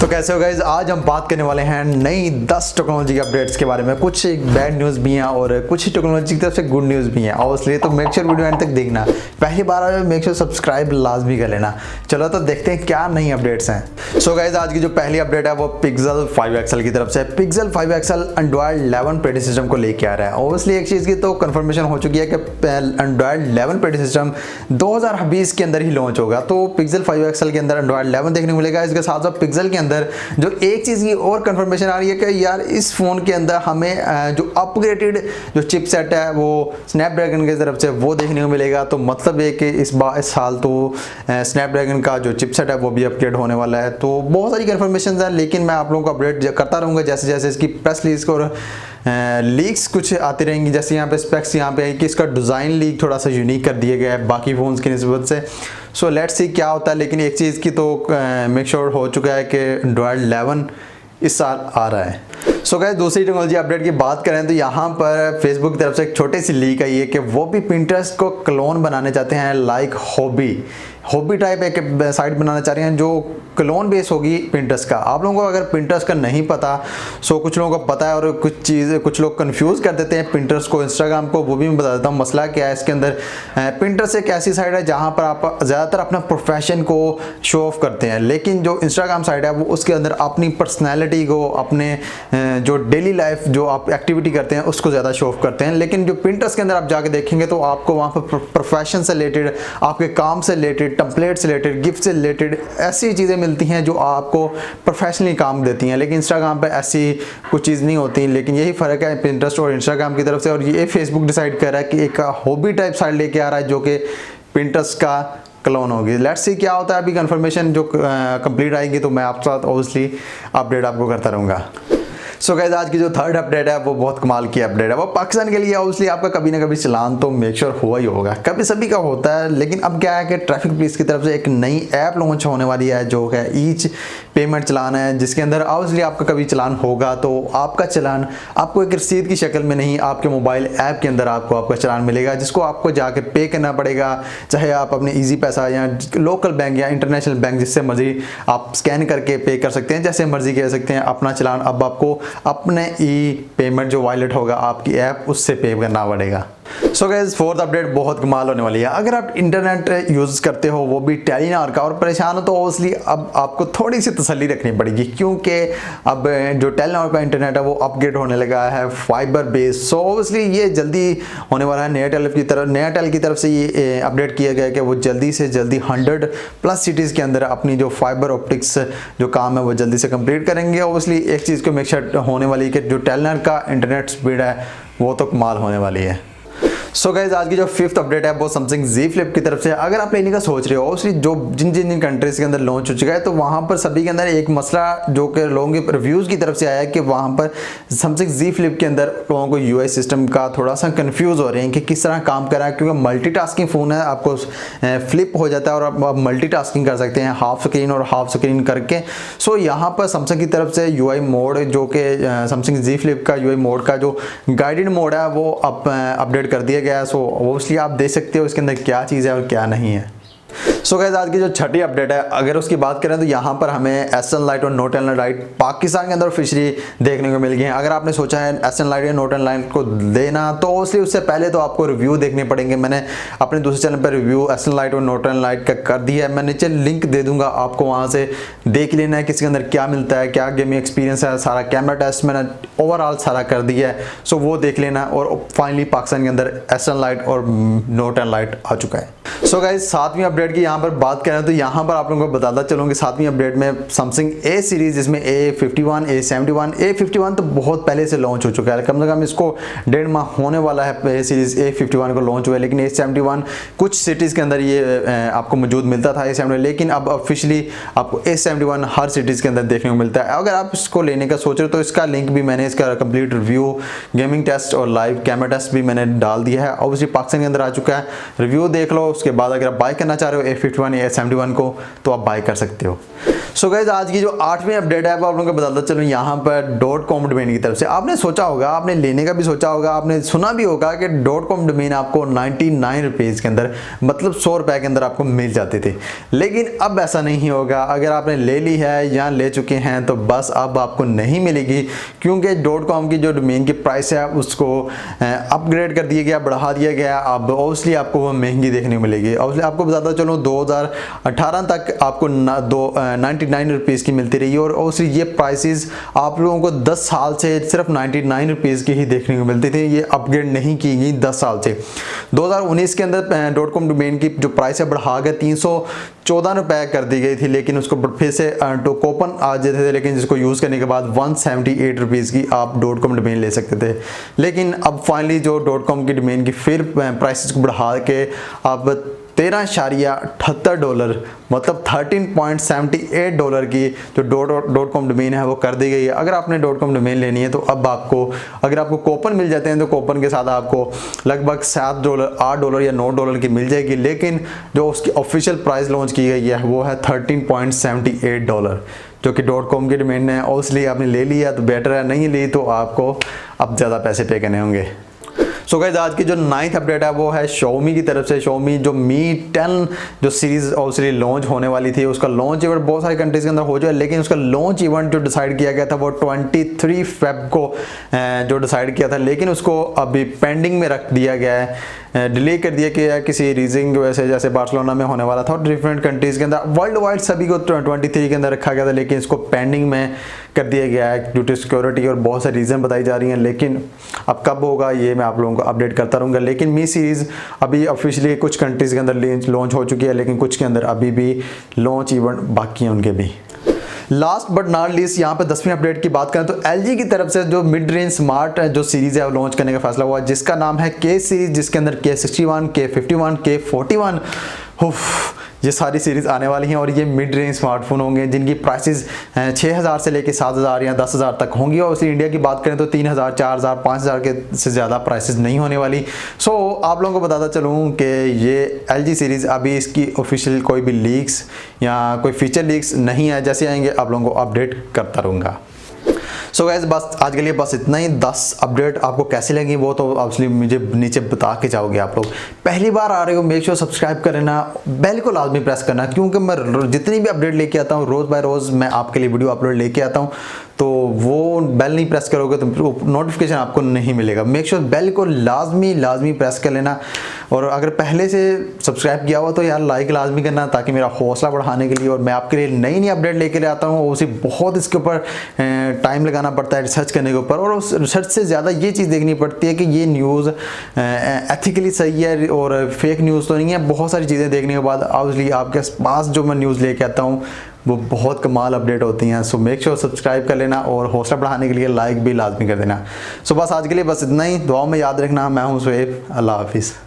तो कैसे हो गाइस, आज हम बात करने वाले हैं नई 10 टेक्नोलॉजी के अपडेट्स के बारे में। कुछ बैड न्यूज़ भी हैं और कुछ टेक्नोलॉजी की तरफ से गुड न्यूज़ भी हैं, और इसलिए तो मेक श्योर वीडियो एंड तक देखना। पहली बार आए मेक श्योर सब्सक्राइब लाजमी कर लेना। चलो तो देखते हैं क्या नई अपडेट्स हैं। सो गाइस, आज की जो पहली अपडेट है वो पिक्सल 5 एक्सएल की तरफ से। Pixel 5 XL Android 11 operating system को लेके आ रहा है। ऑब्वियसली एक चीज़ की तो कंफर्मेशन हो चुकी है कि एंड्रॉयड 11 ऑपरेटिंग सिस्टम 2020 के अंदर ही लॉन्च होगा। तो पिक्सल 5 एक्सएल के अंदर एंड्रॉयड 11 देखने को मिलेगा। इसके साथ साथ पिक्सल के अंदर जो एक चीज की और कंफर्मेशन आ रही है कि यार इस फोन के अंदर हमें जो अपग्रेडेड जो चिपसेट है वो स्नैपड्रैगन की तरफ से वो देखने को मिलेगा। तो मतलब है कि इस साल तो स्नैपड्रैगन का जो चिपसेट है वो भी अपग्रेड होने वाला है। तो बहुत सारी कंफर्मेशन है, लेकिन मैं आप लोगों को अपडेट करता रहूँगा जैसे जैसे इसकी प्रेस रिलीज और लीक्स कुछ आती रहेंगी। जैसे यहाँ पे स्पेक्स यहाँ पे है कि इसका डिज़ाइन लीक थोड़ा सा यूनिक कर दिया गया है बाकी फ़ोन्स की निस्बत से। सो लेट्स सी क्या होता है। लेकिन एक चीज़ की तो मेक श्योर हो चुका है कि एंड्रॉयड 11 इस साल आ रहा है। सो गाइस, दूसरी टेक्नोलॉजी अपडेट की बात करें तो यहाँ पर फेसबुक की तरफ से एक छोटी सी लीक आई है कि वो भी पिंटरेस्ट को क्लोन बनाने चाहते हैं, लाइक हॉबी टाइप एक साइट बनाना चाह रहे हैं जो क्लोन बेस होगी पिंटरेस्ट का। आप लोगों को अगर पिंटरेस्ट का नहीं पता, सो कुछ लोगों को पता है और कुछ लोग कंफ्यूज कर देते हैं पिंटरेस्ट को इंस्टाग्राम को, वो भी मैं बता देता हूँ मसला क्या है इसके अंदर। पिंटरेस्ट एक ऐसी साइट है जहाँ पर आप ज़्यादातर अपना प्रोफेशन को शो ऑफ करते हैं, लेकिन जो इंस्टाग्राम साइट है वो उसके अंदर अपनी पर्सनैलिटी को, अपने जो डेली लाइफ जो आप एक्टिविटी करते हैं उसको ज़्यादा शो ऑफ करते हैं। लेकिन जो पिंटरेस्ट के अंदर आप जाके देखेंगे तो आपको वहाँ पर प्रोफेशन से रिलेटेड, आपके काम से रिलेटेड, टेम्पलेट से रिलेटेड, गिफ्ट से रिलेटेड ऐसी चीज़ें मिलती हैं जो आपको प्रोफेशनली काम देती हैं। लेकिन इंस्टाग्राम पे ऐसी कुछ चीज़ नहीं होती। लेकिन यही फ़र्क है पिंटरेस्ट और इंस्टाग्राम की तरफ से। और ये फेसबुक डिसाइड कर रहा है कि एक हॉबी टाइप साइट लेके आ रहा है जो कि पिंटरेस्ट का क्लोन होगी। लेट्स सी क्या होता है। अभी कंफर्मेशन जो कंप्लीट आएगी तो मैं आपके साथ ऑब्वियसली अपडेट आपको करता रहूँगा। सो गाइस, आज की जो थर्ड अपडेट है वो बहुत कमाल की अपडेट है। वो पाकिस्तान के लिए ऑब्वियसली आपका कभी ना कभी चलान तो मेक श्योर हुआ ही होगा, कभी सभी का होता है। लेकिन अब क्या है कि ट्रैफिक पुलिस की तरफ से एक नई ऐप लॉन्च होने वाली है जो है ईच पेमेंट चलान है, जिसके अंदर ऑब्वियसली आपका कभी चलान होगा तो आपका चलान आपको एक रसीद की शक्ल में नहीं, आपके मोबाइल ऐप के अंदर आपको आपका चलान मिलेगा, जिसको आपको जाके पे करना पड़ेगा। चाहे आप अपने ईजी पैसा या लोकल बैंक या इंटरनेशनल बैंक जिससे मर्जी आप स्कैन करके पे कर सकते हैं, जैसे मर्जी कह सकते हैं। अपना चलान अब आपको अपने ई पेमेंट जो वॉलेट होगा आपकी ऐप उससे पे करना पड़ेगा। सो गाइस, फोर्थ अपडेट बहुत कमाल होने वाली है। अगर आप इंटरनेट यूज़ करते हो वो भी टेलीनॉर का और परेशान हो तो ऑब्वियसली अब आपको थोड़ी सी तसल्ली रखनी पड़ेगी, क्योंकि अब जो टेलीनॉर का इंटरनेट है वो अपग्रेड होने लगा है फाइबर बेस। सो ऑब्वियसली ये जल्दी होने वाला है। नया टेल की तरफ से ये अपडेट किया गया है कि वो जल्दी से जल्दी 100+ सिटीज़ के अंदर अपनी जो फाइबर ऑप्टिक्स जो काम है वो जल्दी से कंप्लीट करेंगे। ऑब्वियसली एक चीज़ को मेक श्योर होने वाली है कि जो टेलीनॉर का इंटरनेट स्पीड है वो तो कमाल होने वाली है। सो गाइस, आज की जो फिफ्थ अपडेट है वो सैमसंग Z Flip की तरफ से। अगर आप लेने का सोच रहे हो, ऑब्वियसली जो जिन कंट्रीज के अंदर लॉन्च हो चुका है तो वहाँ पर सभी के अंदर एक मसला जो कि लोगों के रिव्यूज़ की तरफ से आया है कि वहाँ पर सैमसंग Z Flip के अंदर लोगों को UI सिस्टम का थोड़ा सा कंफ्यूज हो रहे हैं कि किस तरह काम कर रहा है, क्योंकि मल्टीटास्किंग फ़ोन है, आपको फ्लिप हो जाता है और आप मल्टीटास्किंग कर सकते हैं हाफ स्क्रीन और हाफ स्क्रीन करके। सो यहाँ पर सैमसंग की तरफ से UI मोड जो कि सैमसंग Z Flip का UI मोड का जो गाइडेड मोड है वो अपडेट कर दिया गया है। सो ऑब्वियसली आप देख सकते हो इसके अंदर क्या चीज़ है और क्या नहीं है। सो गाइस, आज की जो छठी अपडेट है अगर उसकी बात करें तो यहाँ पर हमें SN लाइट और नोट एन लाइट पाकिस्तान के अंदर ऑफिशियली देखने को मिल गई है। अगर आपने सोचा है SN लाइट या नोट एन लाइट को देना तो ऑब्वियसली उससे पहले तो आपको रिव्यू देखने पड़ेंगे। मैंने अपने दूसरे चैनल पर रिव्यू SN लाइट और नोट एन लाइट का कर दिया है, मैं नीचे लिंक दे दूंगा, आपको वहाँ से देख लेना है कि इसके अंदर क्या मिलता है, क्या गेमिंग एक्सपीरियंस है। सारा कैमरा टेस्ट मैंने ओवरऑल सारा कर दिया है, सो वो देख लेना। और फाइनली पाकिस्तान के अंदर SN लाइट और नोट एन लाइट आ चुका है। सो गाइस, सातवीं अपडेट की यहाँ पर बात करें तो यहाँ पर आप लोगों को बताता चलूँ कि सातवीं अपडेट में सैमसंग A सीरीज़ जिसमें A51, A51 तो बहुत पहले से लॉन्च हो चुका है, कम से कम इसको 1.5 माह होने वाला है A सीरीज़ A51 को लॉन्च हुआ है। लेकिन A71 कुछ सिटीज़ के अंदर ये आपको मौजूद मिलता था A71, लेकिन अब ऑफिशियली आपको A71 हर सिटीज़ के अंदर देखने को मिलता है। अगर आप इसको लेने का सोच रहे हो तो इसका लिंक भी मैंने, इसका कंप्लीट रिव्यू, गेमिंग टेस्ट और लाइव कैमरा टेस्ट भी मैंने डाल दिया है। ऑब्वियसली पाकिस्तान के अंदर आ चुका है, रिव्यू देख लो। उसके बाद अगर आप बाय करना चाह रहे हो 51 या 71 को, तो आप बाय कर सकते हो। सो गाइस, आज की जो 8वीं अपडेट है वो आप लोगों को बताता चलूँ यहाँ पर .com डोमेन की तरफ से। आपने सोचा होगा, आपने लेने का भी सोचा होगा, आपने सुना भी होगा कि .com डोमेन आपको 99 रुपीज़ के अंदर, मतलब 100 रुपये के अंदर आपको मिल जाते थे। लेकिन अब ऐसा नहीं होगा। अगर आपने ले ली है या ले चुके हैं तो बस अब आपको नहीं मिलेगी, क्योंकि .com की जो डोमेन की प्राइस है उसको अपग्रेड कर दिया गया, बढ़ा दिया गया। अब ऑब्वियसली आपको वो महंगी देखने को मिलेगी। ऑब्वियसली आपको बताता चलो 2018 तक आपको 99 रुपीज़ की मिलती रही, और ऑब्वियसली ये प्राइसेस आप लोगों को 10 साल से सिर्फ 99 रुपीज़ की ही देखने को मिलती थी। ये अपग्रेड नहीं की गई 10 साल से। 2019 के अंदर .com डोमेन की जो प्राइस है बढ़ा के 314 रुपये कर दी गई थी, लेकिन उसको फिर से कूपन आ जाते थे, लेकिन जिसको यूज़ करने के बाद 178 रुपीज़ की आप .com डोमेन ले सकते थे। लेकिन अब फाइनली जो .com की डोमेन की फिर प्राइसेस को बढ़ा के अब $13.78, मतलब $13.78 की जो .com डोमेन है वो कर दी गई है। अगर आपने .com डोमेन लेनी है तो अब आपको, अगर आपको कूपन मिल जाते हैं तो कूपन के साथ आपको लगभग $7, $8 या $9 की मिल जाएगी। लेकिन जो उसकी ऑफिशियल प्राइस लॉन्च की गई है वो है $13.78, जो कि .com की डोमेन है। ऑब्वियसली आपने ले लिया तो बेटर है, नहीं ली तो आपको अब ज़्यादा पैसे पे करने होंगे। सो गाइस, आज की जो 9th अपडेट है वो है Xiaomi की तरफ से। Xiaomi जो Mi 10 जो सीरीज ऑब्वियसली लॉन्च होने वाली थी, उसका लॉन्च इवेंट बहुत सारी कंट्रीज के अंदर हो जाए, लेकिन उसका लॉन्च इवेंट जो डिसाइड किया गया था वो 23 फेब को जो डिसाइड किया था, लेकिन उसको अभी पेंडिंग में रख दिया गया है, डिले कर दिया गया किसी रीजन की वजह से। जैसे बार्सिलोना में होने वाला था और डिफरेंट कंट्रीज के अंदर, वर्ल्ड वाइड सभी को 23 के अंदर रखा गया था, लेकिन इसको पेंडिंग में कर दिया गया है ड्यू टू सिक्योरिटी, और बहुत सारी रीज़न बताई जा रही हैं। लेकिन अब कब होगा ये मैं आप लोगों को अपडेट करता रहूँगा। लेकिन मी सीरीज़ अभी ऑफिशियली कुछ कंट्रीज़ के अंदर लॉन्च हो चुकी है, लेकिन कुछ के अंदर अभी भी लॉन्च इवेंट बाकी हैं उनके भी। लास्ट बट नॉट लीस्ट यहाँ पे 10वीं अपडेट की बात करें तो LG की तरफ से जो मिड रेंज स्मार्ट जो सीरीज़ है वो लॉन्च करने का फैसला हुआ, जिसका नाम है K सीरीज़, जिसके अंदर K61, K51, K41 ये सारी सीरीज़ आने वाली हैं। और ये मिड रेंज स्मार्टफोन होंगे जिनकी प्राइसेस 6000 से लेके 7000 या 10000 तक होंगी। और उसी इंडिया की बात करें तो 3000, 4000, 5000 के से ज़्यादा प्राइसेस नहीं होने वाली। सो आप लोगों को बताता चलूँ कि ये LG सीरीज़ अभी इसकी ऑफिशियल कोई भी लीक्स या कोई फीचर लीक्स नहीं है, जैसे आएंगे आप लोगों को अपडेट करता रहूँगा। सो गाइस, बस आज के लिए बस इतना ही। 10 अपडेट आपको कैसी लगी वो तो ऑब्वियसली मुझे नीचे बता के जाओगे। आप लोग पहली बार आ रहे हो, मेक श्योर सब्सक्राइब कर लेना, बेल को लाजमी प्रेस करना, क्योंकि मैं जितनी भी अपडेट लेके आता हूँ रोज़ बाय रोज़ मैं आपके लिए वीडियो अपलोड लेके आता हूँ, तो वो बेल नहीं प्रेस करोगे तो नोटिफिकेशन आपको नहीं मिलेगा। मेक श्योर बेल को लाजमी प्रेस कर लेना। और अगर पहले से सब्सक्राइब किया हुआ तो यार लाइक लाजमी करना, ताकि मेरा हौसला बढ़ाने के लिए, और मैं आपके लिए नई अपडेट लेकर आता हूँ। उसी बहुत इसके ऊपर टाइम लगाना पड़ता है रिसर्च करने के ऊपर, और उस रिसर्च से ज़्यादा ये चीज़ देखनी पड़ती है कि ये न्यूज़ एथिकली सही है और फेक न्यूज़ तो नहीं है। बहुत सारी चीज़ें देखने के बाद ऑब्वियसली आपके पास जो मैं न्यूज़ लेके आता हूँ वो बहुत कमाल अपडेट होती हैं। सो मेक श्योर सब्सक्राइब कर लेना, और हौसला बढ़ाने के लिए लाइक भी लाजमी कर देना। सो बस आज के लिए बस इतना ही। दुआओं में याद रखना। मैं हूँ सुहेब। अल्लाह हाफिज़।